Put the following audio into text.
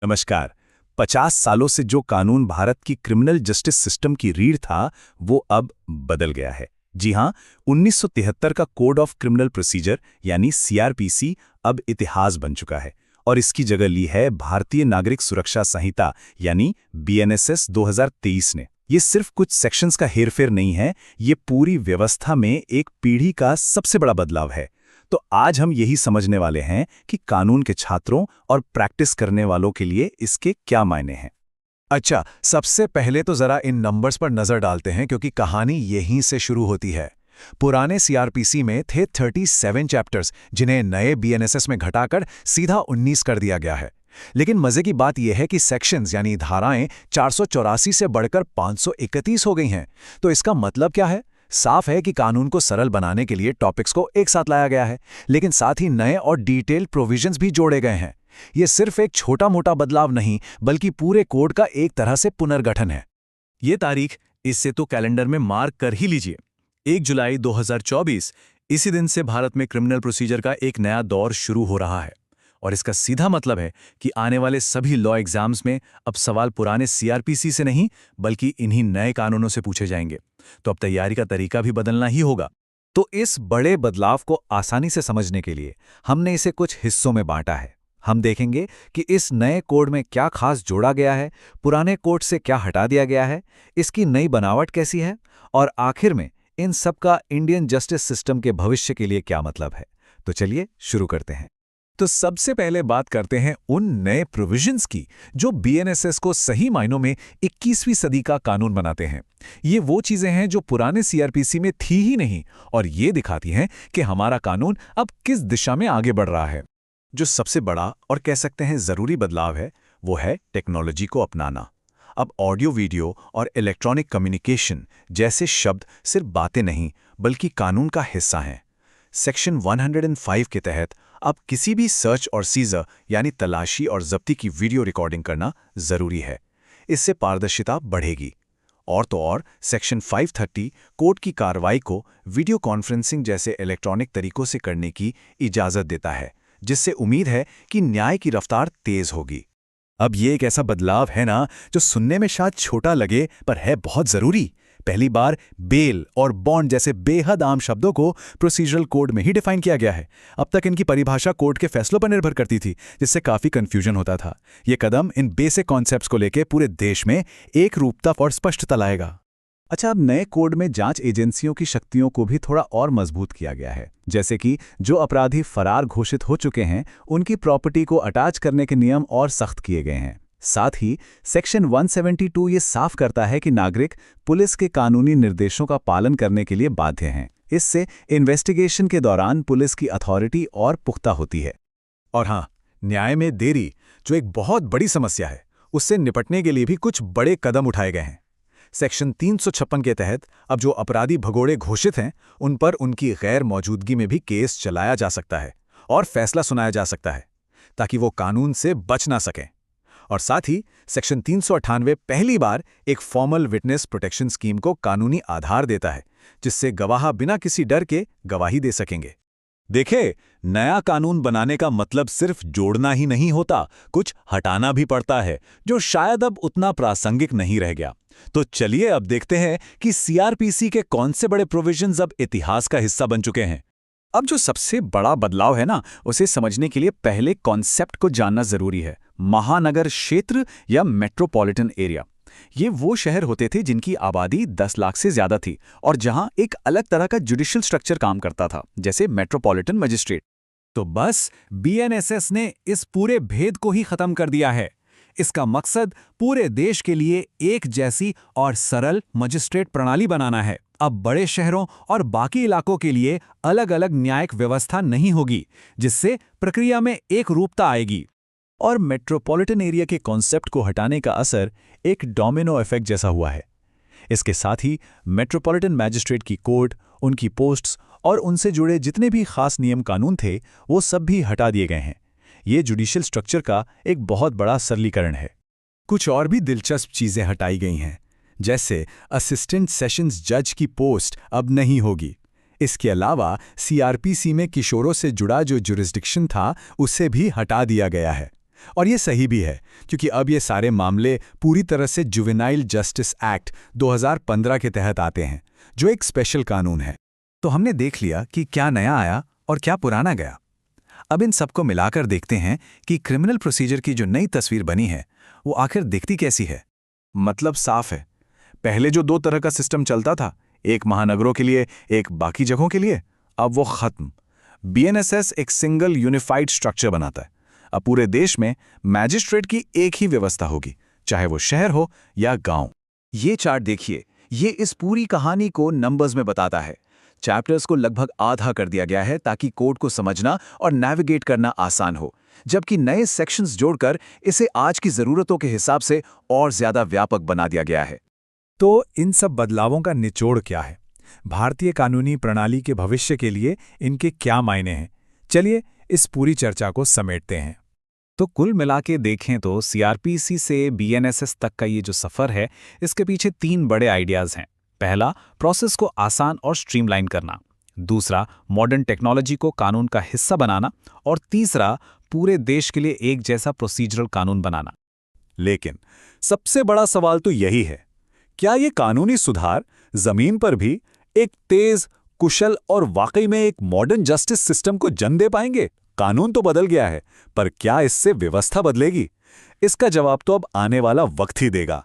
नमस्कार। 50 सालों से जो कानून भारत की क्रिमिनल जस्टिस सिस्टम की रीढ़ था, वो अब बदल गया है। जी हां, 1973 का कोड ऑफ क्रिमिनल प्रोसीजर यानी सीआरपीसी अब इतिहास बन चुका है और इसकी जगह ली है भारतीय नागरिक सुरक्षा संहिता यानी बीएनएसएस 2023 ने। ये सिर्फ कुछ सेक्शंस का हेरफेर नहीं है, ये पूरी व्यवस्था में एक पीढ़ी का सबसे बड़ा बदलाव है। तो आज हम यही समझने वाले हैं कि कानून के छात्रों और प्रैक्टिस करने वालों के लिए इसके क्या मायने हैं। अच्छा, सबसे पहले तो जरा इन नंबर्स पर नजर डालते हैं क्योंकि कहानी यहीं से शुरू होती है। पुराने सीआरपीसी में थे 37 चैप्टर्स, जिन्हें नए बीएनएसएस में घटाकर सीधा 19 कर दिया गया है। लेकिन मजे की बात यह है कि सेक्शंस यानी धाराएं 484 से बढ़कर 531 हो गई हैं। तो इसका मतलब क्या है? साफ है कि कानून को सरल बनाने के लिए टॉपिक्स को एक साथ लाया गया है, लेकिन साथ ही नए और डिटेल्ड प्रोविजंस भी जोड़े गए हैं। ये सिर्फ एक छोटा-मोटा बदलाव नहीं, बल्कि पूरे कोड का एक तरह से पुनर्गठन है। ये तारीख इससे तो कैलेंडर में मार्क कर ही लीजिए। 1 जुलाई 2024, इसी दिन से भारत में क्रिमिनल प्रोसीजर का एक नया दौर शुरू हो रहा है। और इसका सीधा मतलब है कि आने वाले सभी लॉ एग्जाम्स में अब सवाल पुराने सीआरपीसी से नहीं, बल्कि इन्हीं नए कानूनों से पूछे जाएंगे। तो अब तैयारी का तरीका भी बदलना ही होगा। तो इस बड़े बदलाव को आसानी से समझने के लिए हमने इसे कुछ हिस्सों में बांटा है। हम देखेंगे कि इस नए कोड में क्या खास जोड़ा गया है, पुराने कोड से क्या हटा दिया गया है, इसकी नई बनावट कैसी है, और आखिर में इन सब का इंडियन जस्टिस सिस्टम के भविष्य के लिए क्या मतलब है। तो चलिए शुरू करते हैं। तो सबसे पहले बात करते हैं उन नए प्रोविजंस की जो बीएनएसएस को सही मायनों में 21वीं सदी का कानून बनाते हैं। ये वो चीजें हैं जो पुराने सीआरपीसी में थी ही नहीं, और ये दिखाती हैं कि हमारा कानून अब किस दिशा में आगे बढ़ रहा है। जो सबसे बड़ा और कह सकते हैं जरूरी बदलाव है, वो है टेक्नोलॉजी को अपनाना। अब ऑडियो, वीडियो और इलेक्ट्रॉनिक कम्युनिकेशन जैसे शब्द सिर्फ बातें नहीं, बल्कि कानून का हिस्सा हैं। सेक्शन 105 के तहत अब किसी भी सर्च और सीजर यानी तलाशी और जब्ती की वीडियो रिकॉर्डिंग करना जरूरी है। इससे पारदर्शिता बढ़ेगी। और तो और सेक्शन 530 कोर्ट की कार्रवाई को वीडियो कॉन्फ्रेंसिंग जैसे इलेक्ट्रॉनिक तरीकों से करने की इजाजत देता है, जिससे उम्मीद है कि न्याय की रफ्तार तेज होगी। अब ये एक ऐसा बदलाव है ना, जो सुनने में शायद छोटा लगे पर है बहुत जरूरी। पहली बार बेल और बॉन्ड जैसे बेहद आम शब्दों को प्रोसीजरल कोड में ही डिफाइन किया गया है। अब तक इनकी परिभाषा कोर्ट के फैसलों पर निर्भर करती थी, जिससे काफी कंफ्यूजन होता था। ये कदम इन बेसिक कॉन्सेप्ट्स को लेकर पूरे देश में एक रूपता और स्पष्टता लाएगा। अच्छा, अब नए कोड में जांच एजेंसियों की शक्तियों को भी थोड़ा और मजबूत किया गया है। जैसे कि जो अपराधी फरार घोषित हो चुके हैं, उनकी प्रॉपर्टी को अटैच करने के नियम और सख्त किए गए हैं। साथ ही सेक्शन 172 ये साफ करता है कि नागरिक पुलिस के कानूनी निर्देशों का पालन करने के लिए बाध्य हैं। इससे इन्वेस्टिगेशन के दौरान पुलिस की अथॉरिटी और पुख्ता होती है। और हाँ, न्याय में देरी, जो एक बहुत बड़ी समस्या है, उससे निपटने के लिए भी कुछ बड़े कदम उठाए गए हैं। सेक्शन 356 के तहत अब जो अपराधी भगोड़े घोषित हैं, उन पर उनकी गैर मौजूदगी में भी केस चलाया जा सकता है और फैसला सुनाया जा सकता है, ताकि वो कानून से बच ना सकें। और साथ ही सेक्शन 398 पहली बार एक फॉर्मल विटनेस प्रोटेक्शन स्कीम को कानूनी आधार देता है, जिससे गवाह बिना किसी डर के गवाही दे सकेंगे। देखे, नया कानून बनाने का मतलब सिर्फ जोड़ना ही नहीं होता, कुछ हटाना भी पड़ता है, जो शायद अब उतना प्रासंगिक नहीं रह गया। तो चलिए अब देखते हैं कि सीआरपीसी के कौन से बड़े प्रोविजंस अब इतिहास का हिस्सा बन चुके हैं। अब जो सबसे बड़ा बदलाव है ना, उसे समझने के लिए पहले कॉन्सेप्ट को जानना जरूरी है। महानगर क्षेत्र या मेट्रोपॉलिटन एरिया। ये वो शहर होते थे जिनकी आबादी 10 लाख से ज्यादा थी और जहां एक अलग तरह का जुडिशियल स्ट्रक्चर काम करता था, जैसे मेट्रोपॉलिटन मजिस्ट्रेट। तो बस बीएनएसएस ने इस पूरे भेद को ही खत्म कर दिया है। इसका मकसद पूरे देश के लिए एक जैसी और सरल मजिस्ट्रेट प्रणाली बनाना है। अब बड़े शहरों और बाकी इलाकों के लिए अलग अलग न्यायिक व्यवस्था नहीं होगी, जिससे प्रक्रिया में एक रूपता आएगी। और मेट्रोपॉलिटन एरिया के कॉन्सेप्ट को हटाने का असर एक डोमिनो इफेक्ट जैसा हुआ है। इसके साथ ही मेट्रोपॉलिटन मैजिस्ट्रेट की कोर्ट, उनकी पोस्ट्स और उनसे जुड़े जितने भी खास नियम कानून थे, वो सब भी हटा दिए गए हैं। ये जुडिशियल स्ट्रक्चर का एक बहुत बड़ा सरलीकरण है। कुछ और भी दिलचस्प चीजें हटाई गई हैं, जैसे असिस्टेंट सेशंस जज की पोस्ट अब नहीं होगी। इसके अलावा सीआरपीसी में किशोरों से जुड़ा जो जुरिस्डिक्शन था, उसे भी हटा दिया गया है। और ये सही भी है, क्योंकि अब ये सारे मामले पूरी तरह से जुवेनाइल जस्टिस एक्ट 2015 के तहत आते हैं, जो एक स्पेशल कानून है। तो हमने देख लिया कि क्या नया आया और क्या पुराना गया। अब इन सबको मिलाकर देखते हैं कि क्रिमिनल प्रोसीजर की जो नई तस्वीर बनी है वो आखिर दिखती कैसी है। मतलब साफ है, पहले जो 2 तरह का सिस्टम चलता था, एक महानगरों के लिए, एक बाकी जगहों के लिए, अब वो खत्म। बीएनएसएस एक सिंगल यूनिफाइड स्ट्रक्चर बनाता है। अब पूरे देश में मैजिस्ट्रेट की एक ही व्यवस्था होगी, चाहे वो शहर हो या गांव। ये चार्ट देखिए, ये इस पूरी कहानी को नंबर्स में बताता है। चैप्टर्स को लगभग आधा कर दिया गया है ताकि कोड को समझना और नेविगेट करना आसान हो, जबकि नए सेक्शंस जोड़कर इसे आज की ज़रूरतों के हिसाब से और ज़्यादा व्यापक बना दिया गया है। तो इन सब बदलावों का निचोड़ क्या है? भारतीय कानूनी प्रणाली के भविष्य के लिए इनके क्या मायने हैं? चलिए इस पूरी चर्चा को समेटते हैं। तो कुल मिला के देखें तो सीआरपीसी से बीएनएसएस तक का ये जो सफ़र है, इसके पीछे 3 बड़े आइडियाज़ हैं। पहला, प्रोसेस को आसान और स्ट्रीमलाइन करना। दूसरा, मॉडर्न टेक्नोलॉजी को कानून का हिस्सा बनाना। और तीसरा, पूरे देश के लिए एक जैसा प्रोसीजरल कानून बनाना। लेकिन सबसे बड़ा सवाल तो यही है, क्या ये कानूनी सुधार जमीन पर भी एक तेज, कुशल और वाकई में एक मॉडर्न जस्टिस सिस्टम को जन्म दे पाएंगे? कानून तो बदल गया है, पर क्या इससे व्यवस्था बदलेगी? इसका जवाब तो अब आने वाला वक्त ही देगा।